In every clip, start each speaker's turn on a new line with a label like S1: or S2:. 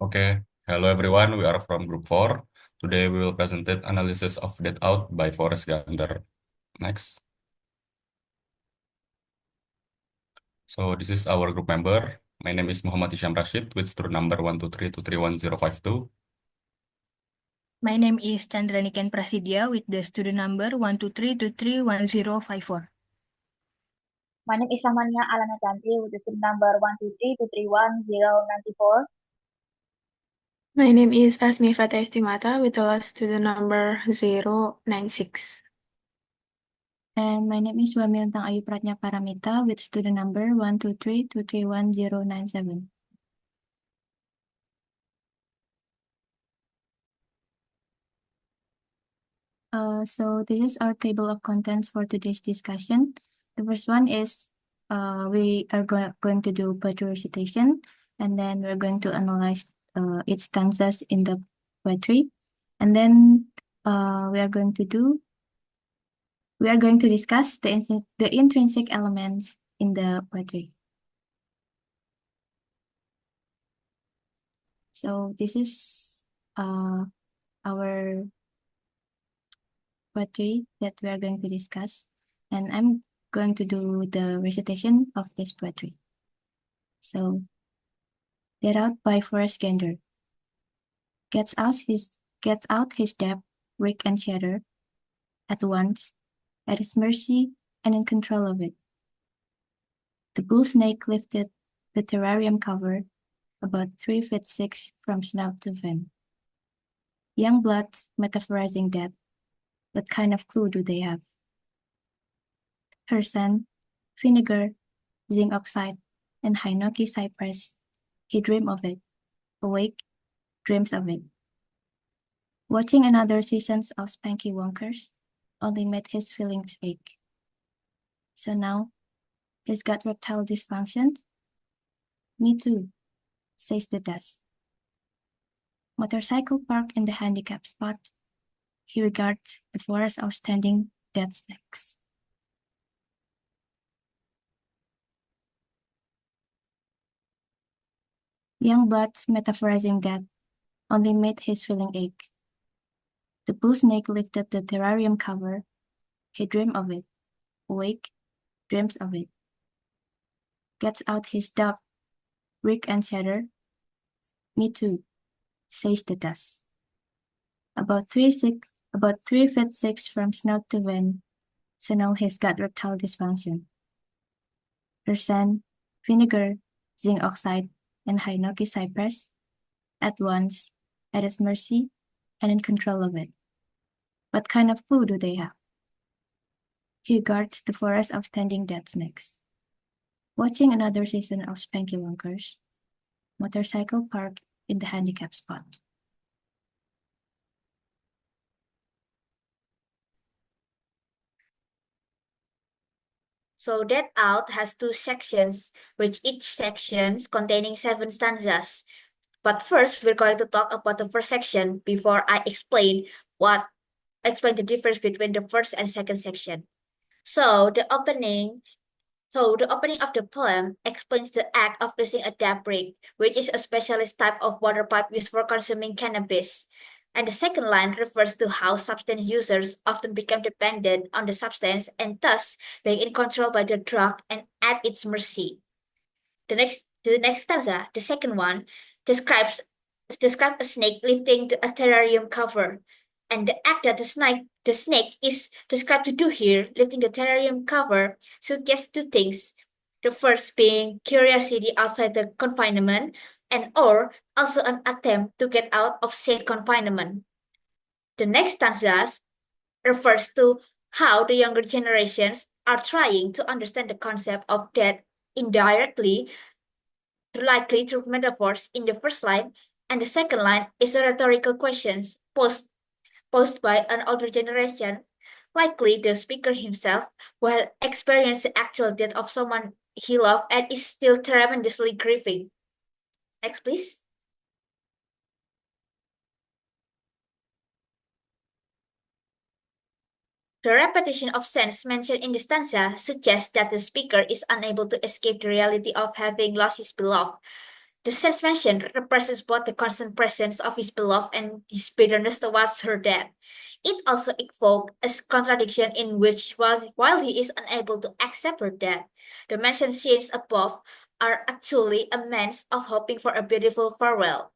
S1: Okay, hello everyone. We are from Group 4. Today we will present analysis of DREADOUT by FORREST GANDER. Next. So this is our group member. My name is Muhammad Hisham Rashid with student number 123231052.
S2: My name is Chandraniken Prasidya with the student number 123231054.
S3: My name is Samania Alana Tanti with the student number 123231094.
S4: My name is Asmi Fatah Estimata with the last student number 096.
S2: And my name is Wamilantang Ayu Pratnya Paramita with student number 123231097. So this is our table of contents for today's discussion. The first one is we are going to do poetry recitation, and then we're going to analyze its stanzas in the poetry, and then we are going to discuss the intrinsic elements in the poetry. So this is our poetry that we are going to discuss, and I'm going to do the recitation of this poetry. So, Get Out by FORREST GANDER. Gets out his depth, rick and shatter, at once, at his mercy and in control of it. The bull snake lifted the terrarium cover about 3 feet 6 from snout to fin. Young blood metaphorizing death, what kind of clue do they have? Her son, vinegar, zinc oxide, and hinoki cypress, he dreamed of it, awake, dreams of it. Watching another seasons of Spanky Wonkers only made his feelings ache. So now, he's got reptile dysfunctions? Me too, says the desk. Motorcycle parked in the handicap spot, he regards the forest of standing dead snakes. Young blood's metaphorizing death only made his feeling ache. The bull snake lifted the terrarium cover, he dreamed of it, awake, dreams of it. Gets out his dub, rick and shatter. Me too, says the dust. About 3 feet 6 from snout to vein, so now he's got reptile dysfunction. Her son, vinegar, zinc oxide, and hinoki cypress, at once, at his mercy, and in control of it. What kind of clue do they have? He guards the forest of standing dead snakes. Watching another season of Spanky Wonkers, motorcycle parked in the handicap spot.
S5: So that out has 2 sections, which each section containing 7 stanzas. But first, we're going to talk about the first section before I explain the difference between the first and second section. So the opening of the poem explains the act of using a dab rig, which is a specialist type of water pipe used for consuming cannabis. And the second line refers to how substance users often become dependent on the substance and thus being in control by the drug and at its mercy. The next stanza, the second one, describes a snake lifting a terrarium cover. And the act that the snake is described to do here, lifting the terrarium cover, suggests 2 things. The first being curiosity outside the confinement, and or also an attempt to get out of said confinement. The next stanza refers to how the younger generations are trying to understand the concept of death indirectly, likely through metaphors in the first line, and the second line is a rhetorical question posed by an older generation, likely the speaker himself, who had experienced the actual death of someone he loved and is still tremendously grieving. Next, please. The repetition of sense mentioned in the stanza suggests that the speaker is unable to escape the reality of having lost his beloved. The sense mentioned represents both the constant presence of his beloved and his bitterness towards her death. It also evoked a contradiction in which, while he is unable to accept her death, the mentioned scenes above are actually a means of hoping for a beautiful farewell.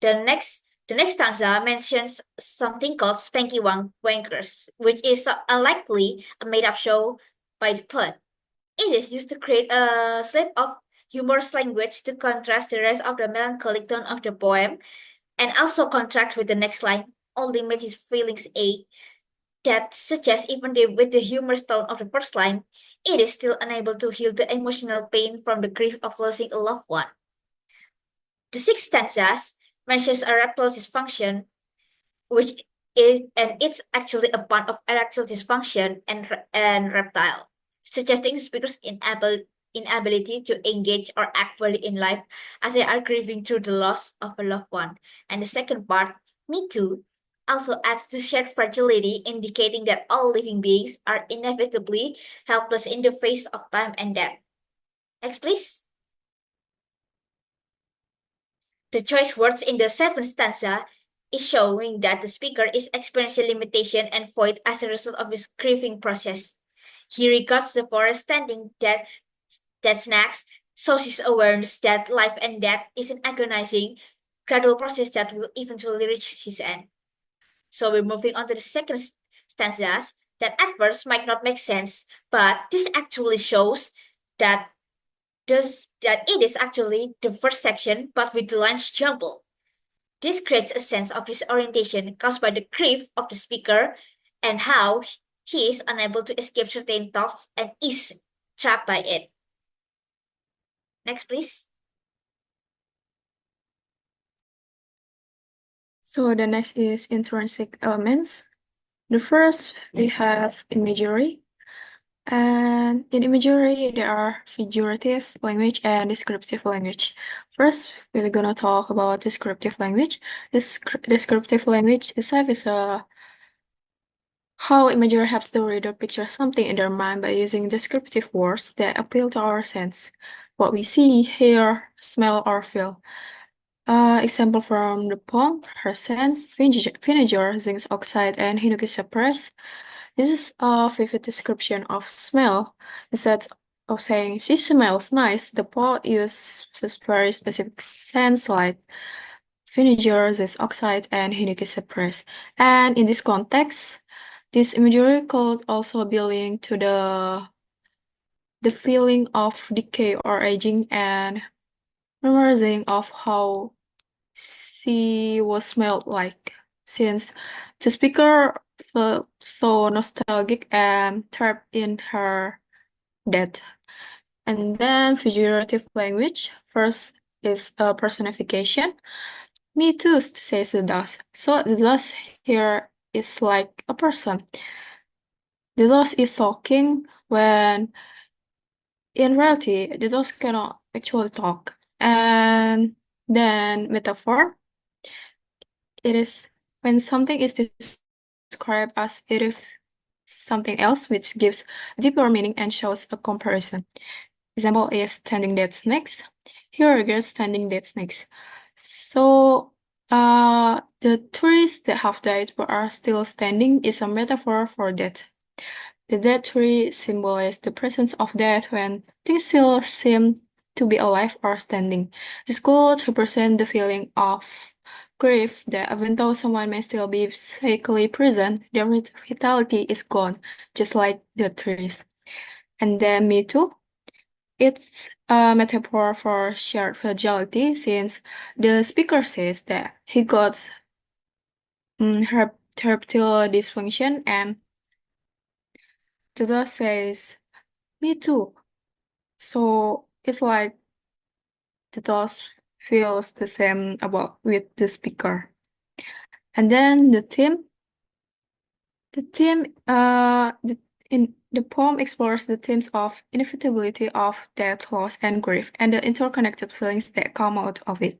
S5: The next stanza mentions something called Spanky Wankers, which is unlikely a made-up show by the poet. It is used to create a slip of humorous language to contrast the rest of the melancholic tone of the poem, and also contrast with the next line, only made his feelings ache. That suggests even with the humorous tone of the first line, it is still unable to heal the emotional pain from the grief of losing a loved one. The sixth stanza mentions erectile dysfunction, which is and it's actually a part of erectile dysfunction and reptile, suggesting the speaker's inability to engage or act fully in life as they are grieving through the loss of a loved one. And the second part, Me Too, also adds to shared fragility, indicating that all living beings are inevitably helpless in the face of time and death. Next, please. The choice words in the seventh stanza is showing that the speaker is experiencing limitation and void as a result of his grieving process. He regards the forest standing that snacks, shows his awareness that life and death is an agonizing, gradual process that will eventually reach his end. So we're moving on to the second stanzas that at first might not make sense, but this actually shows that that it is actually the first section, but with the lines jumbled. This creates a sense of disorientation caused by the grief of the speaker and how he is unable to escape certain thoughts and is trapped by it. Next, please.
S4: So the next is intrinsic elements. The first we have imagery. And in imagery, there are figurative language and descriptive language. First, we're gonna talk about descriptive language. Descriptive language itself is how imagery helps the reader picture something in their mind by using descriptive words that appeal to our sense, what we see, hear, smell, or feel. Example from the poem, Her Scent, Vinegar, Zinc Oxide, and Hinoki Press. This is a vivid description of smell. Instead of saying she smells nice, the poet uses very specific scents like vinegar, zinc oxide, and Hinoki press. And in this context, this imagery could also be linked to the feeling of decay or aging and memorizing of how she was smelled like, since the speaker felt so nostalgic and trapped in her death. And then figurative language. First is a personification. Me too, says the dust. So the dust here is like a person. The dust is talking when in reality the dust cannot actually talk. And then metaphor. It is when something is described as if something else, which gives deeper meaning and shows a comparison. Example is standing dead snakes. Here again, standing dead snakes. So the trees that have died but are still standing is a metaphor for death. The dead tree symbolizes the presence of death when things still seem to be alive or standing. This could represent the feeling of grief that even though someone may still be physically present, their vitality is gone, just like the trees. And then Me Too. It's a metaphor for shared fragility, since the speaker says that he got erectile dysfunction, and the dog says, "Me too." So it's like the dog feels the same about with the speaker. And then the theme, in the poem explores the themes of inevitability of death, loss, and grief, and the interconnected feelings that come out of it.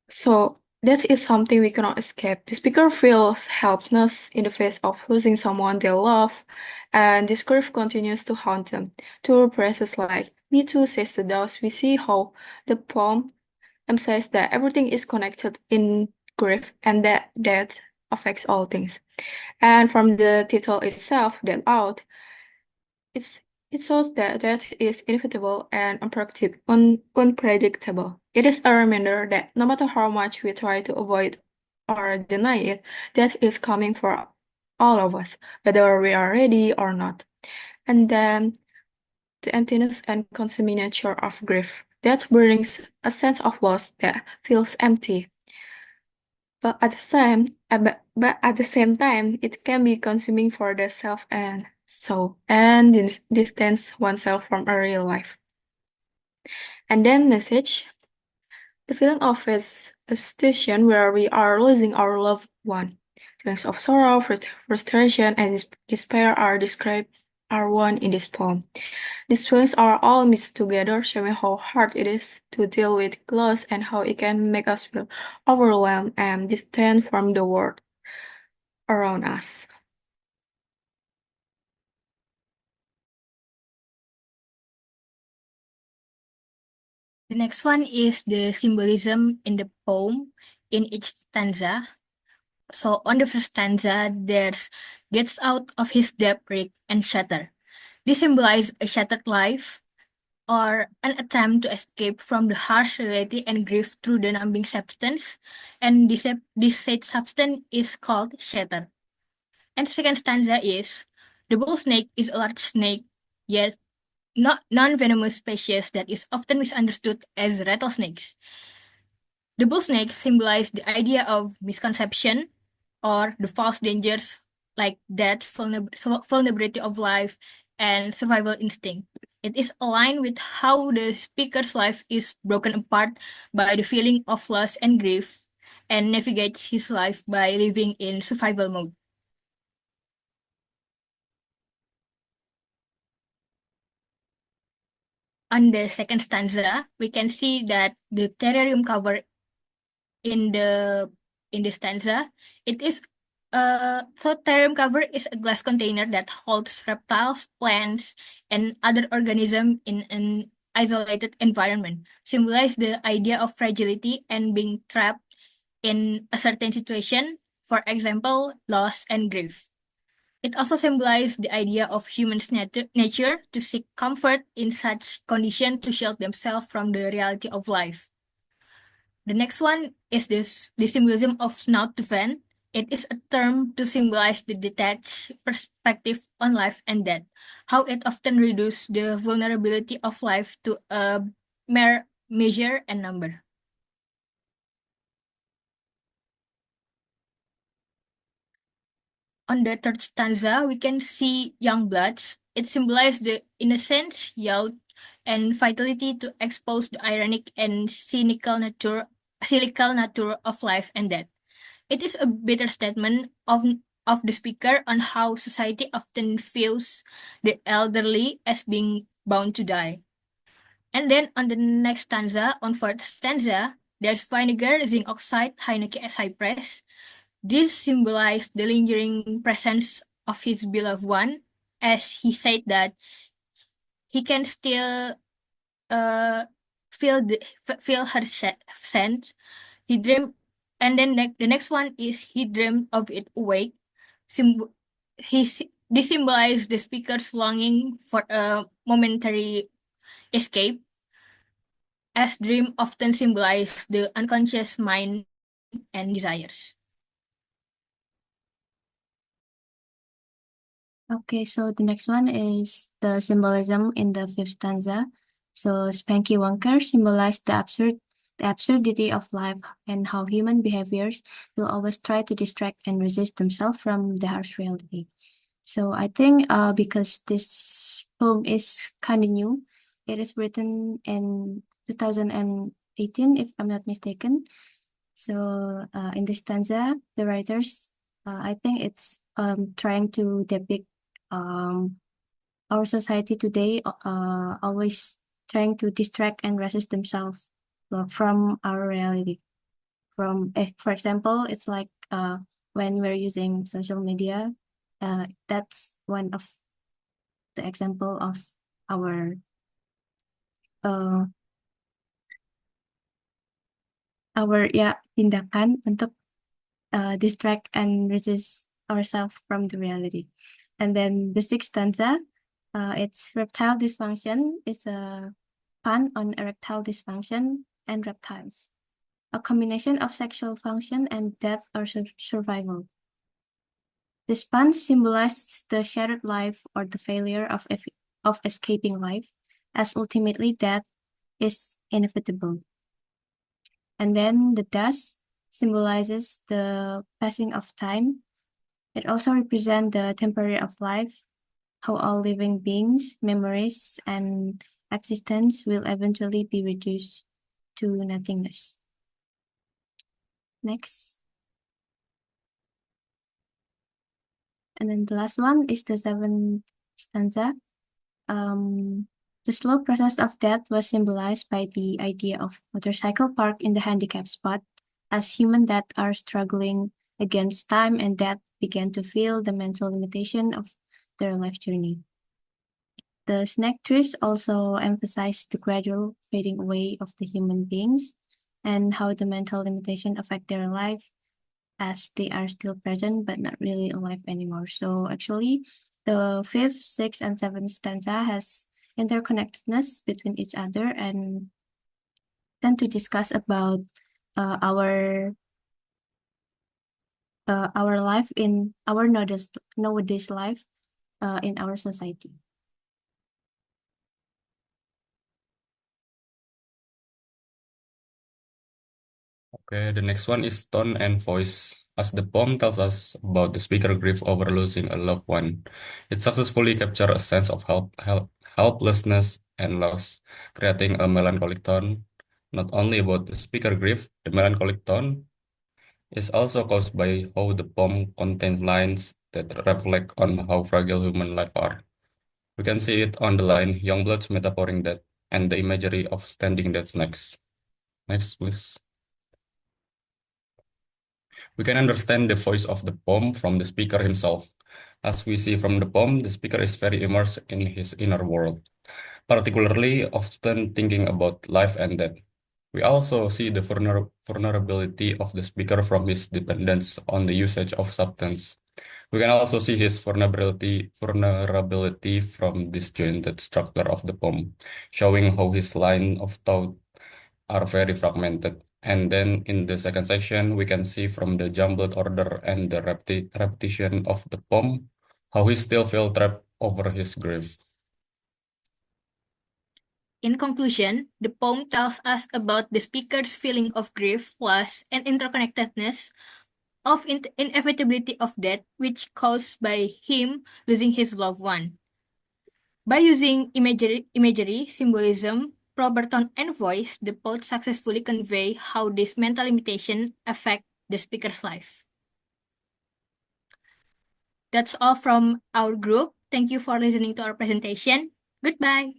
S4: So That is something we cannot escape. The speaker feels helplessness in the face of losing someone they love, and this grief continues to haunt them. Through phrases like "Me too," says the dust, we see how the poem emphasizes that everything is connected in grief and that death affects all things. And from the title itself, Dead Out, it's it shows that death is inevitable and unpredictable. It is a reminder that no matter how much we try to avoid or deny it, death is coming for all of us, whether we are ready or not. And then the emptiness and consuming nature of grief. Death brings a sense of loss that feels empty. But at the same time, it can be consuming for the self and soul, and distance oneself from a real life. And then message, the feeling of a situation where we are losing our loved one. Feelings of sorrow, frustration, and despair are one in this poem. These feelings are all mixed together, showing how hard it is to deal with loss and how it can make us feel overwhelmed and distant from the world around us.
S5: The next one is the symbolism in the poem in each stanza. So on the first stanza, there's gets out of his debt rig and shatter. This symbolizes a shattered life or an attempt to escape from the harsh reality and grief through the numbing substance. And this said substance is called shatter. And the second stanza is the bull snake is a large snake, yet not non-venomous species that is often misunderstood as rattlesnakes. The bull snakes symbolize the idea of misconception or the false dangers like death, vulnerability of life, and survival instinct. It is aligned with how the speaker's life is broken apart by the feeling of loss and grief and navigates his life by living in survival mode. On the second stanza, we can see that the terrarium cover in the stanza, it is so terrarium cover is a glass container that holds reptiles, plants, and other organisms in an isolated environment, symbolize the idea of fragility and being trapped in a certain situation, for example, loss and grief. It also symbolizes the idea of human's nature to seek comfort in such condition to shield themselves from the reality of life. The next one is the symbolism of snout to fan. It is a term to symbolize the detached perspective on life and death, how it often reduces the vulnerability of life to a mere measure and number. On the third stanza, we can see young bloods. It symbolizes the innocence, youth, and vitality to expose the ironic and cynical nature of life and death. It is a bitter statement of the speaker on how society often views the elderly as being bound to die. And then on the next stanza, on fourth stanza, there's vinegar, zinc oxide, Heineke as cypress. This symbolized the lingering presence of his beloved one, as he said that he can still uh, feel her scent. He dreamed, and then the next one is he dreamed of it awake. Symb- this symbolizes the speaker's longing for a momentary escape, as dream often symbolize the unconscious mind and desires.
S2: Okay, so the next one is the symbolism in the fifth stanza. So Spanky Wonker symbolized the absurdity of life and how human behaviors will always try to distract and resist themselves from the harsh reality. So I think because this poem is kind of new, it is written in 2018, if I'm not mistaken. So in this stanza, the writers, I think it's trying to depict our society today, always trying to distract and resist themselves from our reality. from, for example, it's like when we're using social media, that's one of the example of our tindakan untuk distract and resist ourselves from the reality. And then the sixth stanza, it's reptile dysfunction. It's a pun on erectile dysfunction and reptiles, a combination of sexual function and death or survival. This pun symbolizes the shattered life or the failure of escaping life, as ultimately death is inevitable. And then the dust symbolizes the passing of time. It also represents the temporary of life, how all living beings, memories, and existence will eventually be reduced to nothingness. Next. And then the last one is the seventh stanza. The slow process of death was symbolized by the idea of motorcycle parked in the handicapped spot, as human that are struggling against time and death began to feel the mental limitation of their life journey. The snake trees also emphasize the gradual fading away of the human beings and how the mental limitation affect their life, as they are still present but not really alive anymore. So actually, the fifth, sixth, and seventh stanza has interconnectedness between each other, and then to discuss about our life in our nowadays life in our society.
S1: Okay, the next one is tone and voice. As the poem tells us about the speaker grief over losing a loved one, it successfully captures a sense of helplessness and loss, creating a melancholic tone. Not only about the speaker grief, the melancholic tone is also caused by how the poem contains lines that reflect on how fragile human life are. We can see it on the line, young bloods metaphoring that, and the imagery of standing dead snakes. Next, please. We can understand the voice of the poem from the speaker himself. As we see from the poem, the speaker is very immersed in his inner world, particularly often thinking about life and death. We also see the vulnerability of the speaker from his dependence on the usage of substance. We can also see his vulnerability from disjointed structure of the poem, showing how his line of thought are very fragmented. And then in the second section, we can see from the jumbled order and the repetition of the poem, how he still feels trapped over his grief.
S5: In conclusion, the poem tells us about the speaker's feeling of grief, loss, and interconnectedness of inevitability of death, which caused by him losing his loved one. By using imagery, symbolism, proper tone, and voice, the poet successfully convey how this mental limitation affect the speaker's life. That's all from our group. Thank you for listening to our presentation. Goodbye.